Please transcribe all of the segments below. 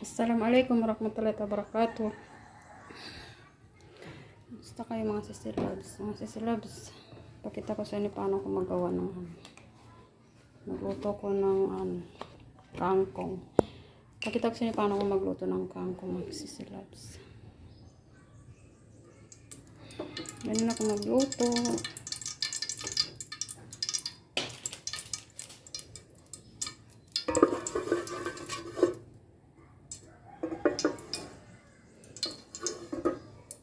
Assalamualaikum warahmatullahi wabarakatuh. Basta kayo mga sisilabs. Mga sisilabs, pakita ko sa inyo paano ko magawa ng magluto ko ng kangkong. Pakita ko sa inyo paano ko magluto ng kangkong, mga sisilabs. Ganyan ako magluto.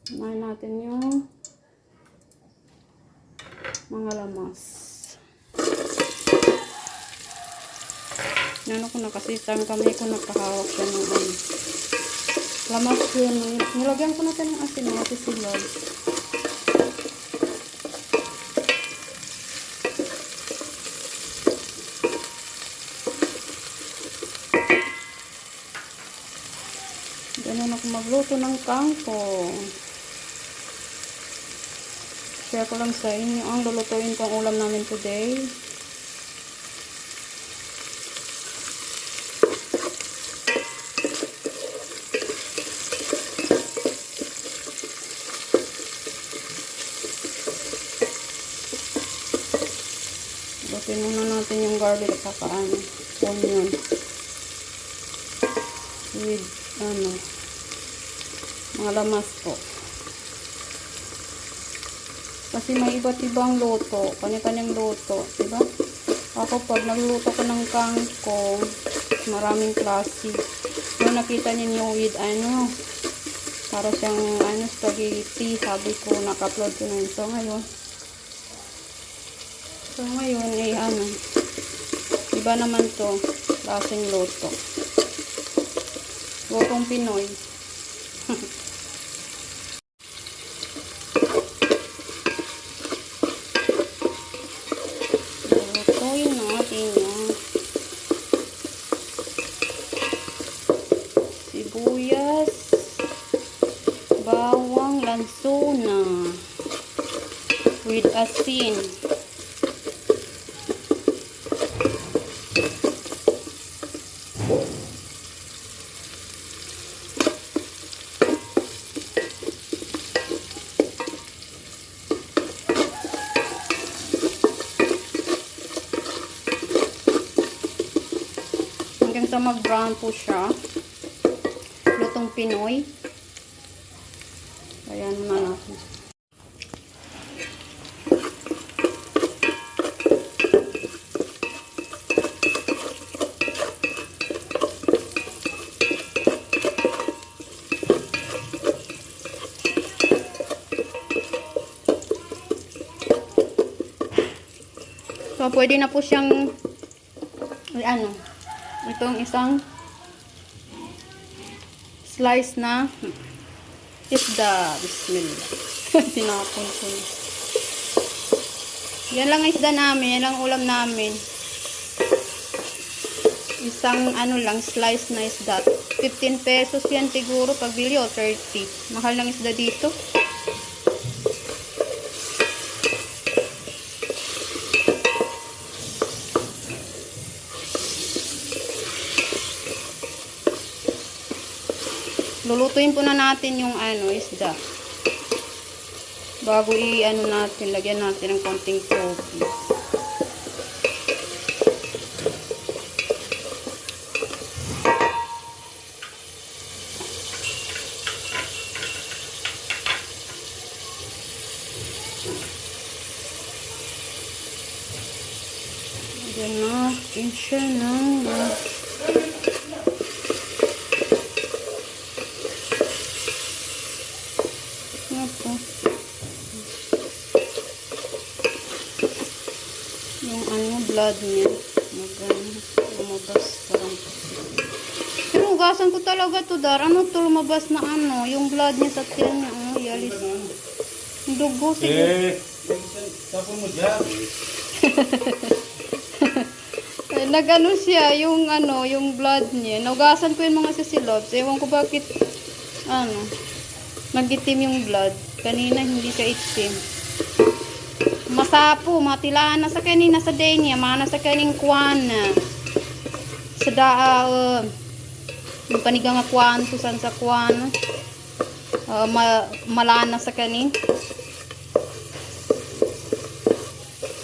Kumain natin yung mga lamas. Nano ko na kasi kami ko nakahawak siya ng lamas yun. Nilagyan ko natin ng asin mga sisilog. Ganyan ako magluto ng kangkong. Share ko lang sa inyo ang lulutuin kong ulam namin today. Lutuin muna natin yung garlic at saka onion. With mga lamas po. Kasi may iba't ibang luto, kanya-kanyang luto, diba? Ako pag nagluluto ko ng kangkong, maraming klase. Yung nakita niyo with para siyang spaghetti, sabi ko, naka-upload ko na yun. So ngayon, iba naman to, klaseng luto. Lutong Pinoy. Sibuyas, bawang, lansuna with asin. Hanggang sa mag-brown po siya. Lutong Pinoy. Ayan na natin. So, pwede na po siyang itong isang slice na isda. Bismillah. Tinapon ko. Yan lang isda namin. Yan lang ulam namin. Isang lang slice na isda. 15 pesos yan siguro pagbili o 30. Mahal ng isda dito. Lulutuin po na natin yung isda. Bago natin, lagyan natin ng konting tubig. Lagyan natin siya ng yung blood niya lumabas parang. Pero hugasan ko talaga to lumabas na yung blood niya sa tiyan niya yalis yung dugo siguro. Tapos mo dyan. Siya yung blood niya. Naugasan ko yung mga sisilobs. Ewan ko bakit nagitim yung blood. Kanina hindi siya itim. Masapo, matilaan na sa kanina sa day niya, mana sa kaning kuwan sa Yung panigang nga kwan, tusan sa kwan. Malana sa kanin.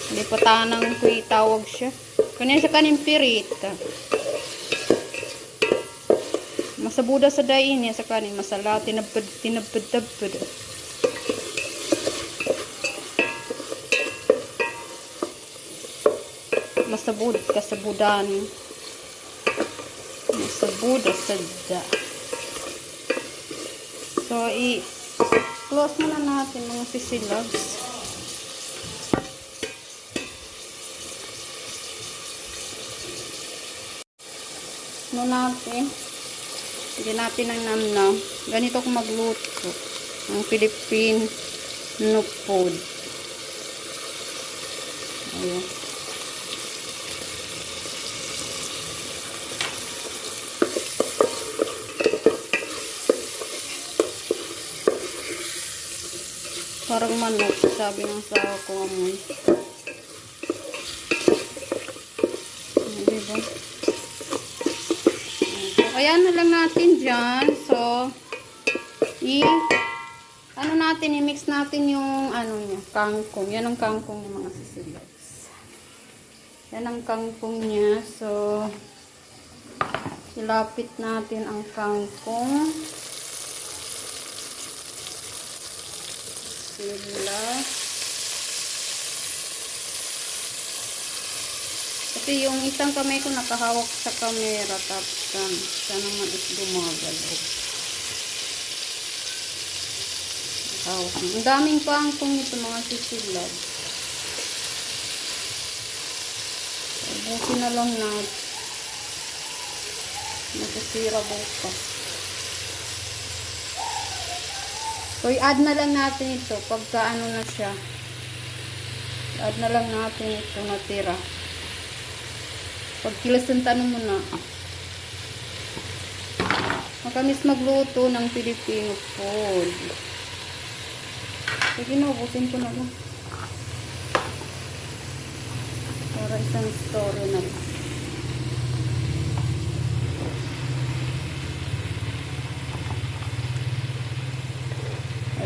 Hindi pa tanang kuy tawag siya. Kanya sa kanin pirita. Masabuda sa dain niya sa kanin. Masala, tinabad-tabad. Masabud, kasabudan. Masabuda sa da. So, i-close muna natin mga sisilags. No natin. Bigyan natin ng namnam. Ganito kung magluto. Ang Philippine food. Ayan. Parang manok, sabi ng asawa ko amoy. Diba? So, ayan na lang natin dyan. So, ano natin, i-mix natin yung, ano niya, kangkong. Yan ang kangkong ng mga sisilags. Yan ang kangkong niya. So, ilapit natin ang kangkong. Sila. Kasi yung isang kamay ko nakahawak sa camera, tapos siya naman is gumagalaw. Ang daming kangkong ito mga sisilag. Ubusin na lang natin. Masisira bukas. So, i-add na lang natin ito pagka ano na siya. I-add na lang natin ito natira. Pag kilasan tanong mo na. Makamis magluto ng Filipino food. Sige na, ubusin ko na lang. Para isang story na lang.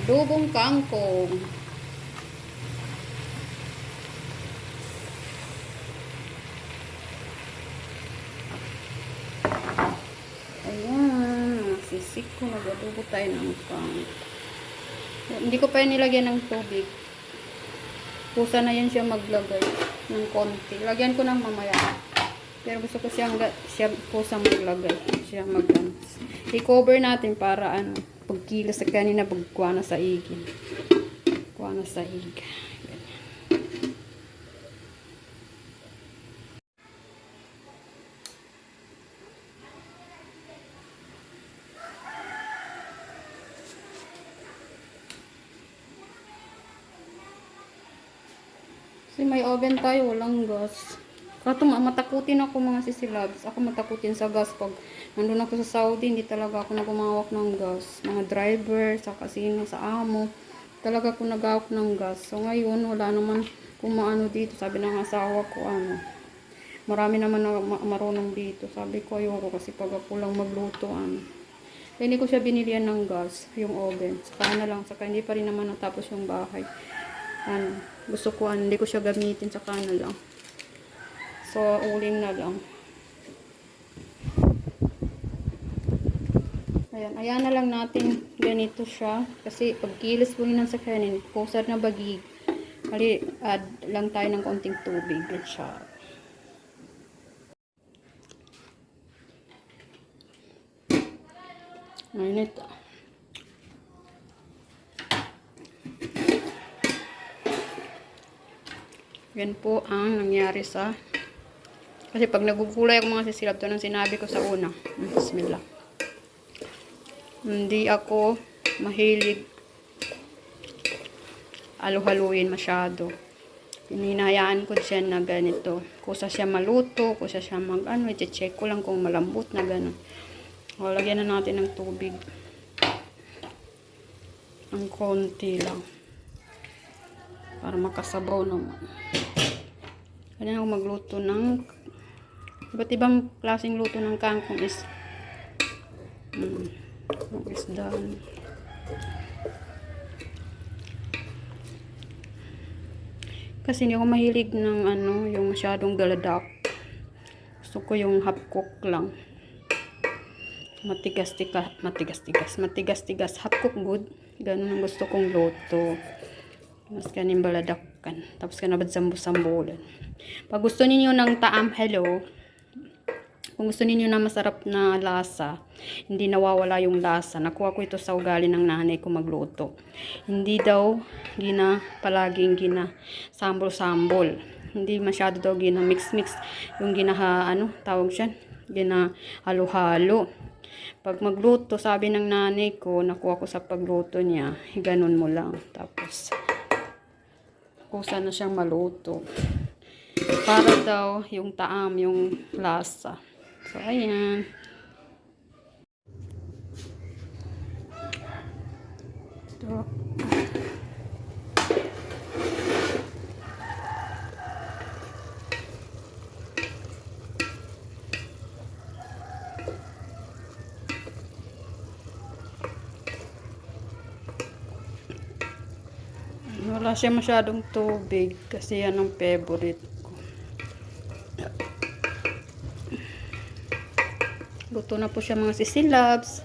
Adobong kangkong. Ayan. Sisik ko. Nag-adobo tayo ng kangkong. Hindi ko pa yan nilagyan ng tubig. Pusa na yan siya maglagay ng konti. Lagyan ko ng mamaya. Pero gusto ko siya pusa maglagay. Siya i-cover natin para ano. Pagkilo sa kanina, pagkuha na sa igin. Kuha na sa igin. Kasi may oven tayo, walang gas. Kato matakutin ako mga sisilabs. Ako matakutin sa gas pag nandun ako sa Saudi, hindi talaga ako nagumawak ng gas. Mga driver, sa kasino, sa amo, talaga ako nagawak ng gas. So ngayon, wala naman kumaano dito. Sabi ng asawa ko, marami naman na marunong dito. Sabi ko, ayoko kasi pag ako lang magluto, Kaya hindi ko siya binilihan ng gas, yung oven. Saka na lang, saka hindi pa rin naman natapos yung bahay. Gusto ko, hindi ko siya gamitin, saka na lang. So, uling na lang. Ayan na lang natin. Ganito siya. Kasi pagkilis po rin sa kanin, kusar na bagig. Add lang tayo ng konting tubig. Good siya. Mainit. Yan po ang nangyari sa kasi pag nagugulay ako mga sisilab, ito nang sinabi ko sa una. Bismillah. Hindi ako mahilig haluin masyado. Hinahayaan ko siya na ganito. Kusa siya maluto, kusa siya i-check ko lang kung malambot na gano'n. O, lagyan na natin ng tubig. Ang konti lang. Para makasabaw naman. Kaya ako magluto ng iba't ibang klaseng luto ng kangkong is Yung isda. Kasi hindi ako mahilig ng ano, yung masyadong daladak. Gusto ko yung half cook lang. Matigas-tigas, half cook good. Ganun ang gusto kong luto. Mas kanin baladakan. Tapos ka na sambu-sambulan. Pag gusto ninyo ng taam, hello. Kung gusto ninyo na masarap na lasa, hindi nawawala yung lasa. Nakuha ko ito sa ugali ng nanay ko magluto. Hindi daw palaging sambol-sambol. Hindi masyado daw mix-mix yung tawag siya, halo-halo. Pag magluto, sabi ng nanay ko, nakuha ko sa pagluto niya, ganun mo lang. Tapos, kusa na siyang maluto. Para daw yung taam, yung lasa. So, ayan. Ito. Wala siya masyadong tubig kasi yan ang favorite ko. Luto na po siya mga sisilabs.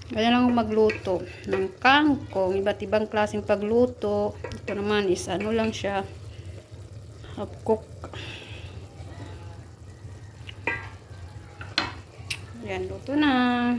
Kaya lang magluto ng kangkong, iba't ibang klaseng pagluto. Ito naman is ano lang siya, half cook. Yan, luto na.